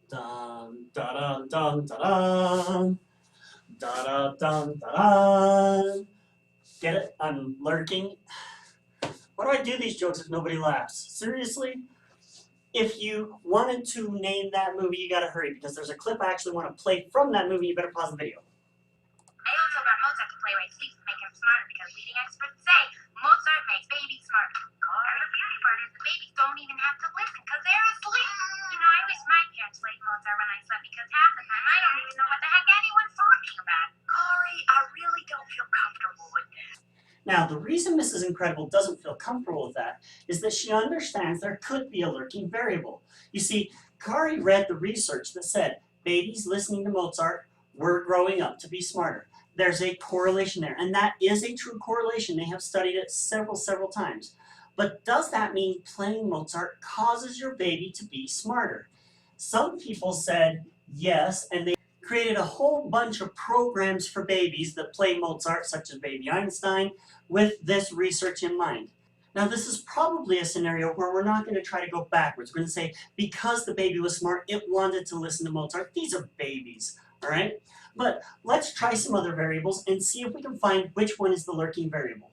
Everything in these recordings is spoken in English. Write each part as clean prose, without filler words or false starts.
Dun, da, dun, da, dun. Da, da, dun, da, dun. Get it? I'm lurking. Why do I do these jokes if nobody laughs? Seriously? If you wanted to name that movie, you gotta hurry because there's a clip I actually want to play from that movie. You better pause the video. I also got Mozart to play while he sleeps to make him smarter because leading experts say Mozart makes babies smarter. And the beauty part is the babies don't even have to listen because they're asleep. You know, I wish my parents played Mozart when I slept because half the time I don't even know what the heck anyone's talking about. Corey, I really don't feel comfortable with this. Now, the reason Mrs. Incredible doesn't feel comfortable with that is that she understands there could be a lurking variable. You see, Kari read the research that said babies listening to Mozart were growing up to be smarter. There's a correlation there, and that is a true correlation. They have studied it several times. But does that mean playing Mozart causes your baby to be smarter? Some people said yes, and they created a whole bunch of programs for babies that play Mozart, such as Baby Einstein, with this research in mind. Now, this is probably a scenario where we're not going to try to go backwards. We're going to say, because the baby was smart, it wanted to listen to Mozart. These are babies, all right? But let's try some other variables and see if we can find which one is the lurking variable.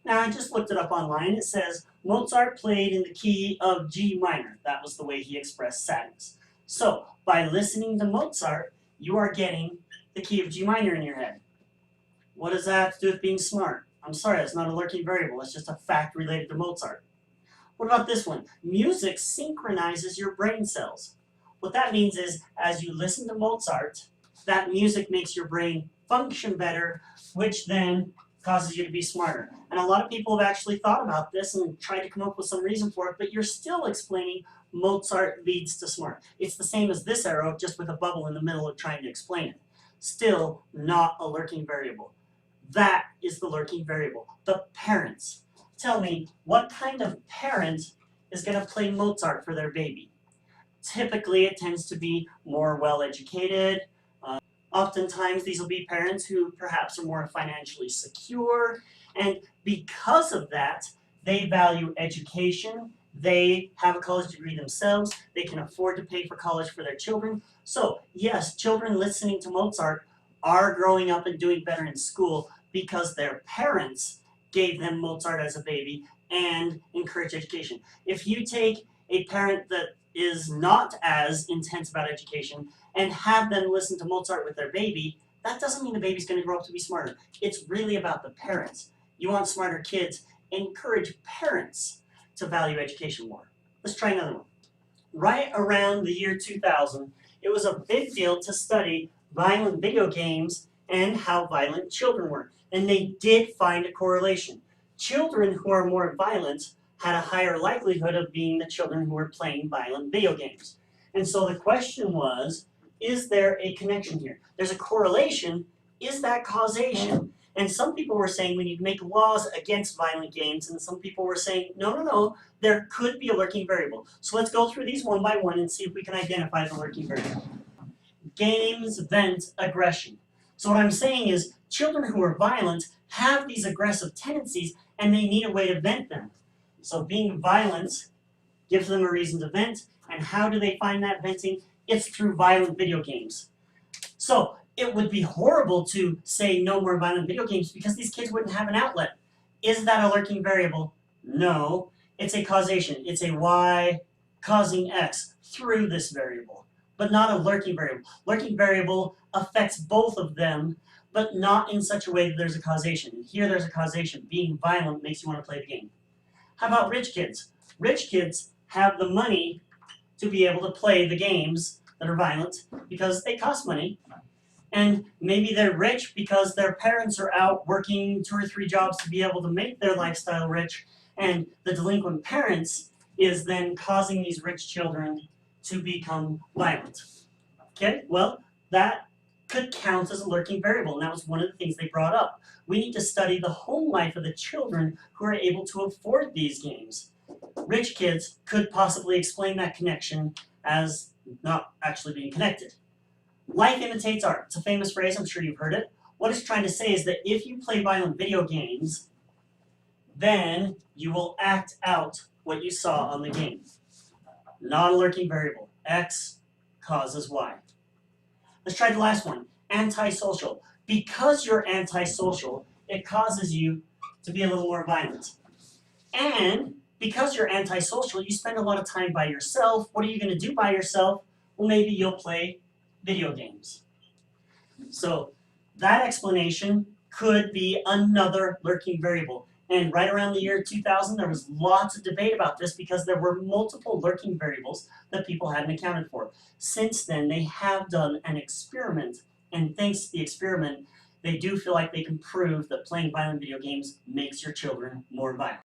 Now, I just looked it up online. It says Mozart played in the key of G minor. That was the way he expressed sadness. So, by listening to Mozart, you are getting the key of G minor in your head. What does that have to do with being smart? I'm sorry, that's not a lurking variable. It's just a fact related to Mozart. What about this one? Music synchronizes your brain cells. What that means is, as you listen to Mozart, that music makes your brain function better, which then causes you to be smarter. And a lot of people have actually thought about this and tried to come up with some reason for it, but you're still explaining Mozart leads to smart. It's the same as this arrow, just with a bubble in the middle of trying to explain it. Still not a lurking variable. That is the lurking variable. The parents. Tell me, what kind of parent is going to play Mozart for their baby? Typically, it tends to be more well-educated. Oftentimes, these will be parents who perhaps are more financially secure. And because of that, they value education. They have a college degree themselves. They can afford to pay for college for their children. So, yes, children listening to Mozart are growing up and doing better in school because their parents gave them Mozart as a baby and encourage education. If you take a parent that is not as intense about education and have them listen to Mozart with their baby, that doesn't mean the baby's going to grow up to be smarter. It's really about the parents. You want smarter kids, encourage parents to value education more. Let's try another one. Right around the year 2000, it was a big deal to study violent video games and how violent children were. And they did find a correlation. Children who are more violent had a higher likelihood of being the children who were playing violent video games. And so the question was, is there a connection here? There's a correlation. Is that causation? And some people were saying we need to make laws against violent games, and some people were saying, no, there could be a lurking variable. So let's go through these one by one and see if we can identify the lurking variable. Games vent aggression. So what I'm saying is, children who are violent have these aggressive tendencies, and they need a way to vent them. So being violent gives them a reason to vent, and how do they find that venting? It's through violent video games. So it would be horrible to say no more violent video games because these kids wouldn't have an outlet. Is that a lurking variable? No. It's a causation. It's a y causing x through this variable, but not a lurking variable. Lurking variable affects both of them, but not in such a way that there's a causation. And here there's a causation. Being violent makes you want to play the game. How about rich kids? Rich kids have the money to be able to play the games that are violent because they cost money. And maybe they're rich because their parents are out working 2 or 3 jobs to be able to make their lifestyle rich. And the delinquent parents is then causing these rich children to become violent. Okay, well, that could count as a lurking variable, and that was one of the things they brought up. We need to study the home life of the children who are able to afford these games. Rich kids could possibly explain that connection as not actually being connected. Life imitates art. It's a famous phrase, I'm sure you've heard it. What it's trying to say is that if you play violent video games, then you will act out what you saw on the game. Not a lurking variable. X causes Y. Let's try the last one, antisocial. Because you're antisocial, it causes you to be a little more violent. And because you're antisocial, you spend a lot of time by yourself. What are you going to do by yourself? Well, maybe you'll play video games. So that explanation could be another lurking variable. And right around the year 2000, there was lots of debate about this because there were multiple lurking variables that people hadn't accounted for. Since then, they have done an experiment, and thanks to the experiment, they do feel like they can prove that playing violent video games makes your children more violent.